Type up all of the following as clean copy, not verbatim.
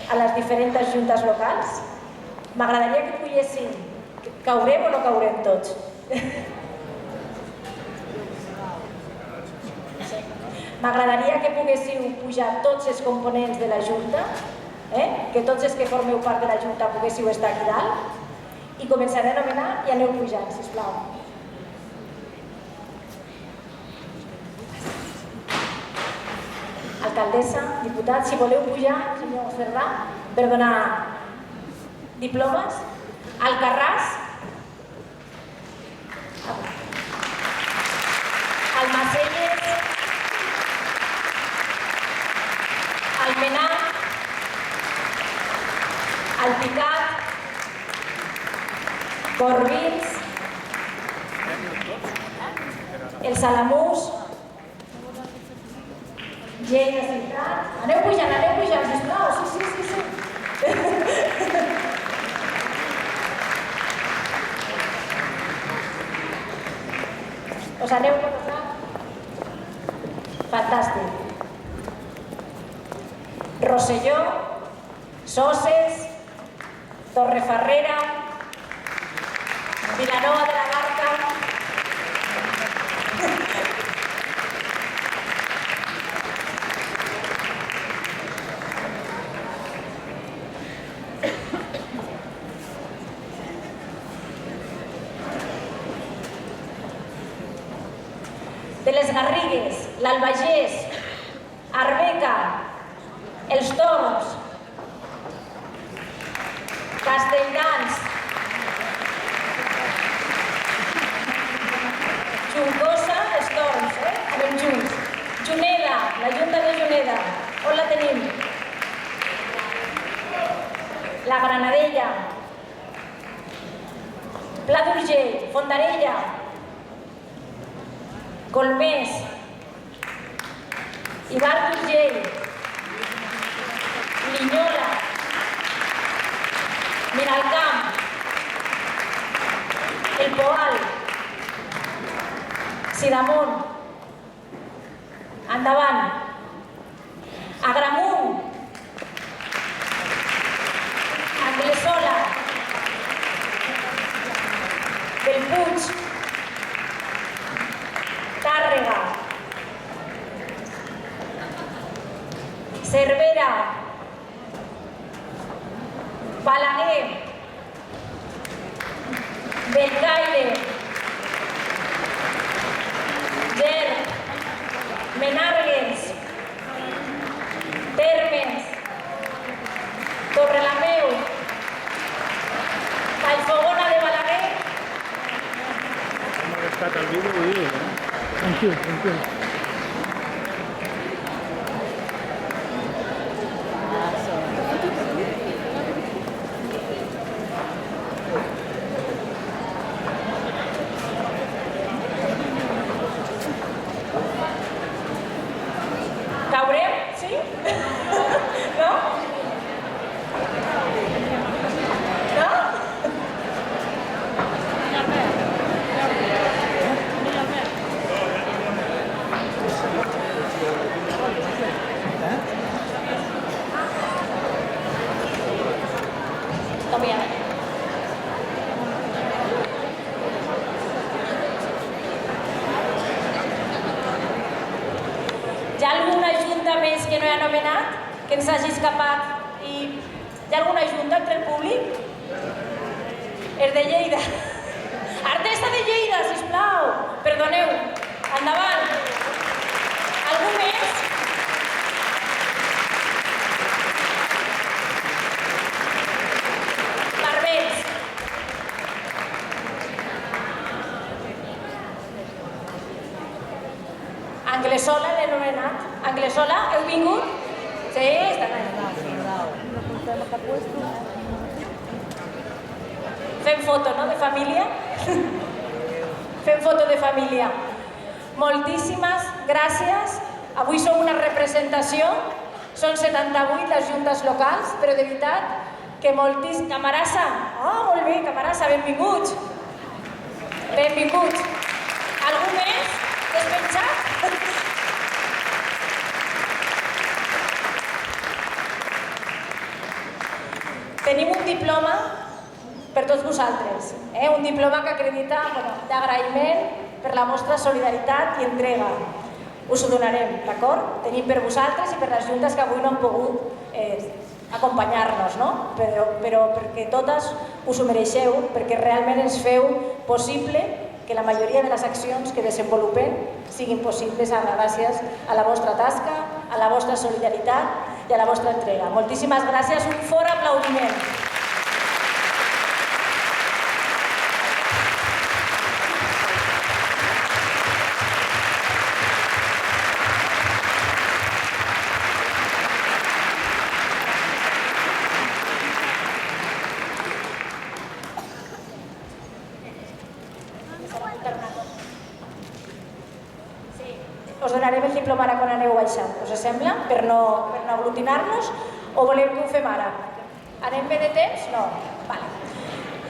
a les diferents juntes locals? M'agradaria que pugéssim. Caurem o no caurem tots? M'agradaria que poguéssiu pujar tots els components de la Junta, que tots els que formeu part de la Junta poguéssiu estar aquí dalt i començaré a anomenar i aneu pujant, sisplau. Alcaldessa, diputats, si voleu pujar, senyor Ferrà, per donar diplomes. Alcarràs, Almacelles, Almenar, Alpicat, Corbins, els Alamús, Lleida Ciutat. Aneu pujant, sisplau, sí. Us aneu col·locant? Fantàstic. Rosselló, Soses, Torrefarrera, Vilanova de la Barca, de les Garrigues, l'Albagés, Arbeca, els Torms, Castelldans, Juncosa, els Torms, anem junts. Juneda, la Junta de Juneda, on la tenim? La Granadella, Pla d'Urgell, Fondarella, Colmés, Ibar d'Urgell, Linyola, Miralcamp, El Poal, Sidamon, endavant, Agramunt, Anglesola, Bellpuig, Tàrrega, Cervera, Balaguer, Bellcaire, Ger, Menàrguens, Termes, Torrelameu, Vallfogona de Balaguer. Hem rescat el vídeo i diu, Tranquil. Caurem? Sí? No? No? Hi ha alguna junta més que no he anomenat, que ens hagi escapat? I hi ha alguna junta entre el públic? És de Lleida. Artesa de Lleida, sisplau. Perdoneu. Endavant. Algú més? Barbets. Anglesola l'he anomenat. Anglesola, heu vingut? Sí, estan allà. Fem foto, no?, de família. Fem foto de família. Moltíssimes gràcies. Avui som una representació. Són 78 les juntes locals, però de veritat que moltíssims... Camarasa. Molt bé, Camarasa, benvinguts. Benvinguts. Algú més? Despatxat? Tenim un diploma per tots vosaltres, un diploma que acredita d'agraïment per la vostra solidaritat i entrega. Us ho donarem, d'acord? Tenim per vosaltres i per les juntes que avui no han pogut acompanyar-nos, no? Però perquè totes us ho mereixeu, perquè realment ens feu possible que la majoria de les accions que desenvolupem siguin possibles gràcies a la vostra tasca, a la vostra solidaritat i a la vostra entrega. Moltíssimes gràcies, un fort aplaudiment. Us donarem el diploma ara quan aneu baixant, us sembla? Per no aglutinar-nos, o volem que ho fem ara? Anem bé de temps? No? Vale.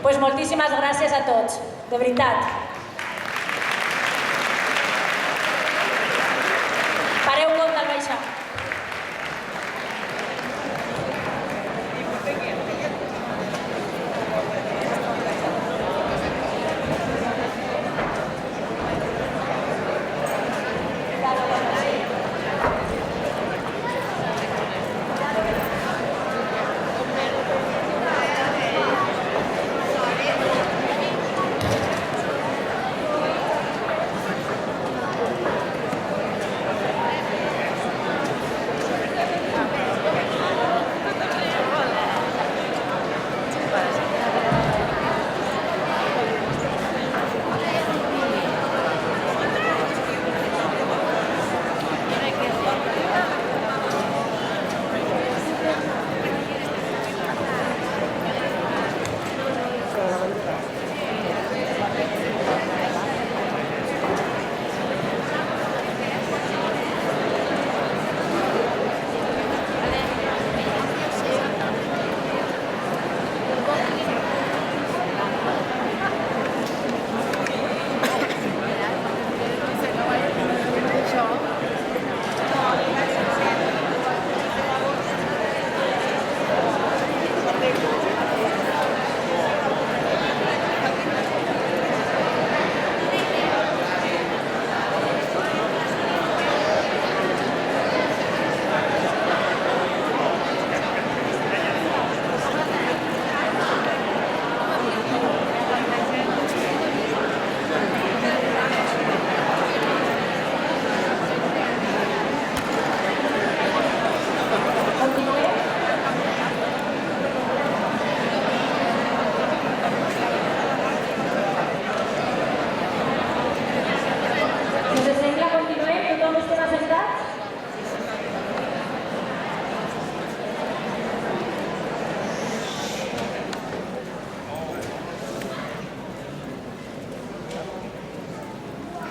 Doncs moltíssimes gràcies a tots, de veritat. Pareu compte al baixar.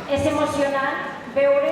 És emocionant veure